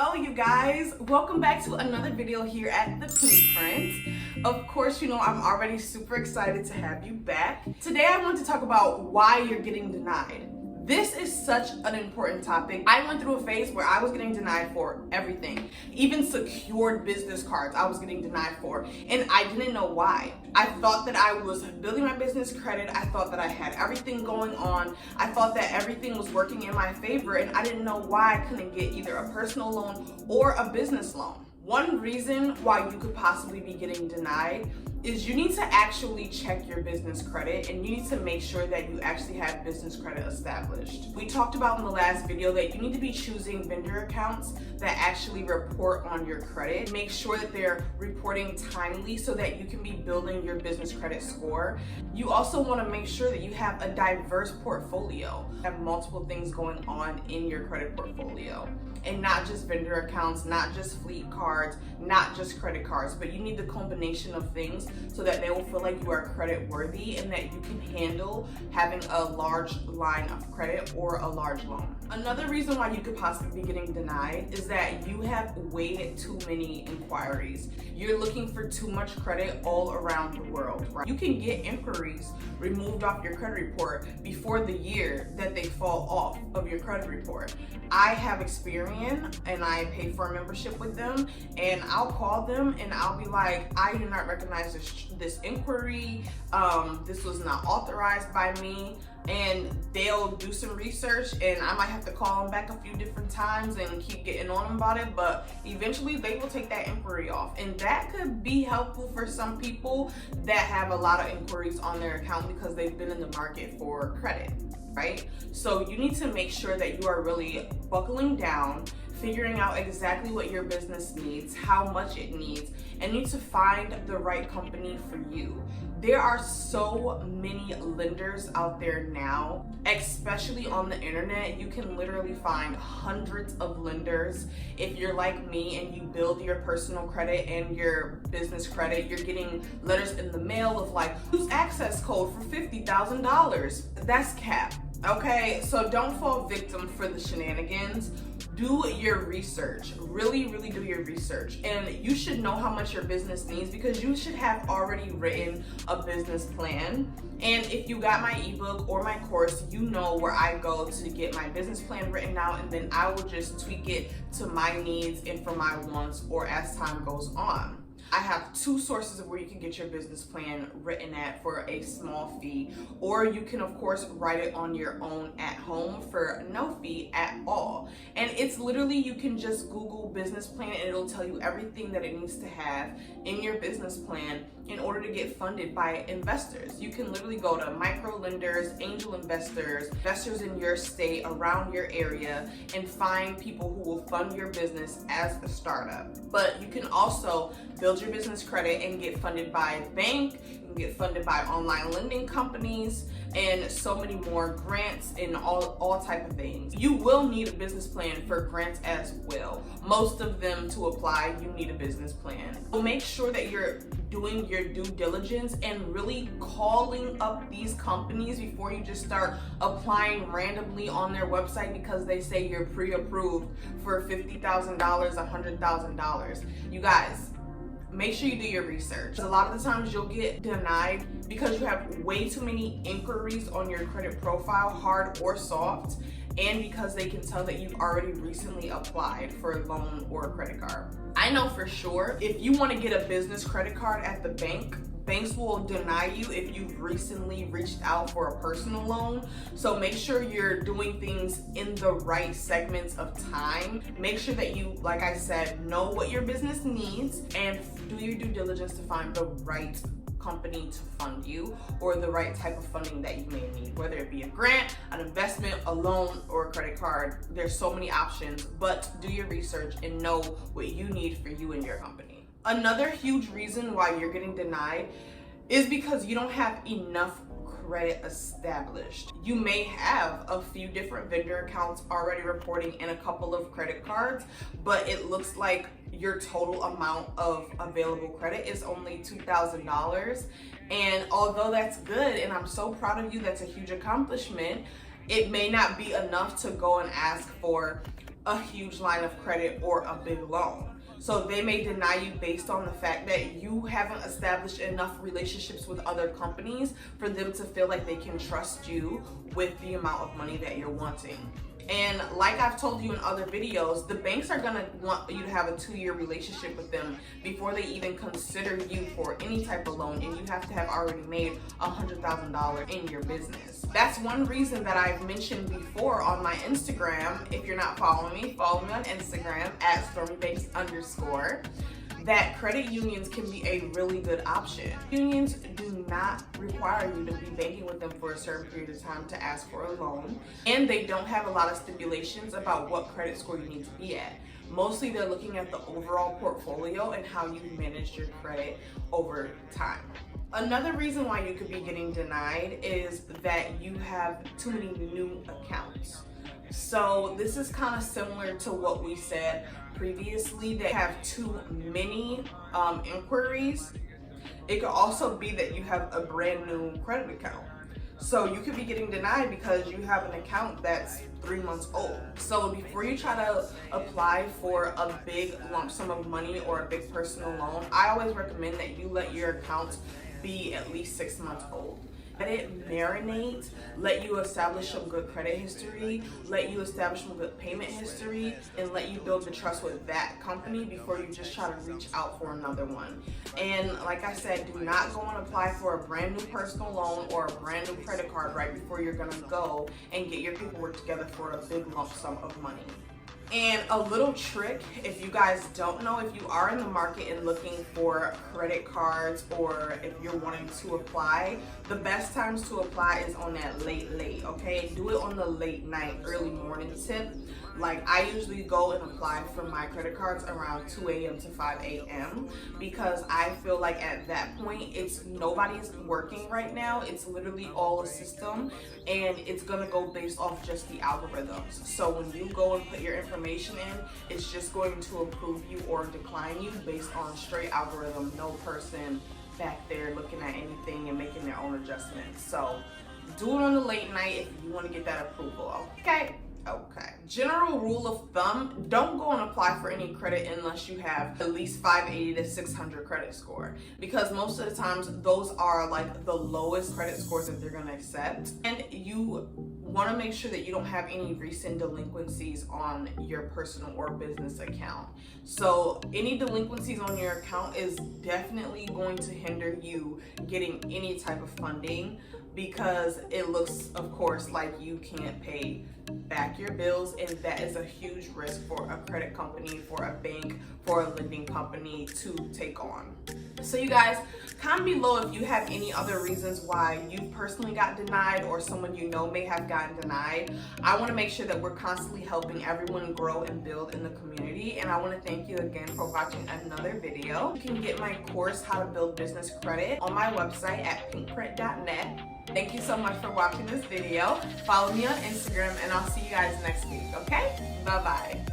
Hello you guys, welcome back to another video here at The Pink Print. Of course, you know I'm already super excited to have you back. Today I want to talk about why you're getting denied. This is such an important topic. I went through a phase where I was getting denied for everything. Even secured business cards I was getting denied for, and I didn't know why. I thought that I was building my business credit. I thought that I had everything going on. I thought that everything was working in my favor, and I didn't know why I couldn't get either a personal loan or a business loan. One reason why you could possibly be getting denied is you need to actually check your business credit, and you need to make sure that you actually have business credit established. We talked about in the last video that you need to be choosing vendor accounts that actually report on your credit. Make sure that they're reporting timely so that you can be building your business credit score. You also want to make sure that you have a diverse portfolio, have multiple things going on in your credit portfolio, and not just vendor accounts, not just fleet cards, not just credit cards, but you need the combination of things so that they will feel like you are credit worthy and that you can handle having a large line of credit or a large loan. Another reason why you could possibly be getting denied is that you have way too many inquiries. You're looking for too much credit all around the world, right? You can get inquiries removed off your credit report before the year that they fall off of your credit report. I have Experian and I pay for a membership with them, and I'll call them and I'll be like, I do not recognize this inquiry. This was not authorized by me. And they'll do some research, and I might have to call them back a few different times and keep getting on them about it, but eventually they will take that inquiry off. And that could be helpful for some people that have a lot of inquiries on their account because they've been in the market for credit, right? So you need to make sure that you are really buckling down, figuring out exactly what your business needs, how much it needs, and need to find the right company for you. There are so many lenders out there now, especially on the internet. You can literally find hundreds of lenders. If you're like me and you build your personal credit and your business credit, you're getting letters in the mail of like, use access code for $50,000. That's cap. Okay, so don't fall victim for the shenanigans. Do your research. Really do your research. And you should know how much your business needs because you should have already written a business plan. And if you got my ebook or my course, you know where I go to get my business plan written out, and then I will just tweak it to my needs and for my wants or as time goes on. I have two sources of where you can get your business plan written at for a small fee, or you can of course write it on your own at home for no fee at all. And it's literally, you can just Google business plan and it'll tell you everything that it needs to have in your business plan in order to get funded by investors. You can literally go to micro lenders, angel investors, investors in your state, around your area, and find people who will fund your business as a startup. But you can also build your business credit and get funded by a bank, you can get funded by online lending companies, and so many more, grants and all type of things. You will need a business plan for grants as well. Most of them, to apply, you need a business plan. So make sure that you're doing your due diligence and really calling up these companies before you just start applying randomly on their website because they say you're pre-approved for $50,000, $100,000. You guys, make sure you do your research. A lot of the times you'll get denied because you have way too many inquiries on your credit profile, hard or soft, and because they can tell that you've already recently applied for a loan or a credit card. I know for sure if you want to get a business credit card at the bank, banks will deny you if you've recently reached out for a personal loan. So make sure you're doing things in the right segments of time. Make sure that you, like I said, know what your business needs and do your due diligence to find the right company to fund you or the right type of funding that you may need, whether it be a grant, an investment, a loan, or a credit card. There's so many options, but do your research and know what you need for you and your company. Another huge reason why you're getting denied is because you don't have enough credit established. You may have a few different vendor accounts already reporting in a couple of credit cards, but it looks like your total amount of available credit is only $2,000. And although that's good, and I'm so proud of you, that's a huge accomplishment, it may not be enough to go and ask for a huge line of credit or a big loan. So they may deny you based on the fact that you haven't established enough relationships with other companies for them to feel like they can trust you with the amount of money that you're wanting. And like I've told you in other videos, the banks are gonna want you to have a 2-year relationship with them before they even consider you for any type of loan, and you have to have already made $100,000 in your business. That's one reason that I've mentioned before on my Instagram. If you're not following me, follow me on Instagram at Stormi Banks _ that credit unions can be a really good option. Unions do not require you to be banking with them for a certain period of time to ask for a loan, and they don't have a lot of stipulations about what credit score you need to be at. Mostly they're looking at the overall portfolio and how you manage your credit over time. Another reason why you could be getting denied is that you have too many new accounts. So this is kind of similar to what we said previously, that have too many inquiries. It could also be that you have a brand new credit account. So you could be getting denied because you have an account that's 3 months old. So before you try to apply for a big lump sum of money or a big personal loan, I always recommend that you let your account be at least 6 months old. Let it marinate, let you establish some good credit history, let you establish some good payment history, and let you build the trust with that company before you just try to reach out for another one. And like I said, do not go and apply for a brand new personal loan or a brand new credit card right before you're gonna go and get your paperwork together for a big lump sum of money. And a little trick, if you guys don't know, if you are in the market and looking for credit cards, or if you're wanting to apply, the best times to apply is on that late, okay? Do it on the late night, early morning tip. Like, I usually go and apply for my credit cards around 2 a.m. to 5 a.m. because I feel like at that point, nobody's working right now. It's literally all a system, and it's gonna go based off just the algorithms. So when you go and put your information in, it's just going to approve you or decline you based on straight algorithm, no person back there looking at anything and making their own adjustments. So do it on the late night if you want to get that approval, okay? Okay. General rule of thumb, don't go and apply for any credit unless you have at least 580 to 600 credit score, because most of the times those are like the lowest credit scores that they're going to accept. And you want to make sure that you don't have any recent delinquencies on your personal or business account. So any delinquencies on your account is definitely going to hinder you getting any type of funding, because it looks, of course, like you can't pay back your bills, and that is a huge risk for a credit company, for a bank, for a lending company to take on. So you guys, comment below if you have any other reasons why you personally got denied or someone you know may have gotten denied. I want to make sure that we're constantly helping everyone grow and build in the community, and I want to thank you again for watching another video. You can get my course, How to Build Business Credit, on my website at pinkprint.net. Thank you so much for watching this video. Follow me on Instagram, and I'll see you guys next week, okay? Bye-bye.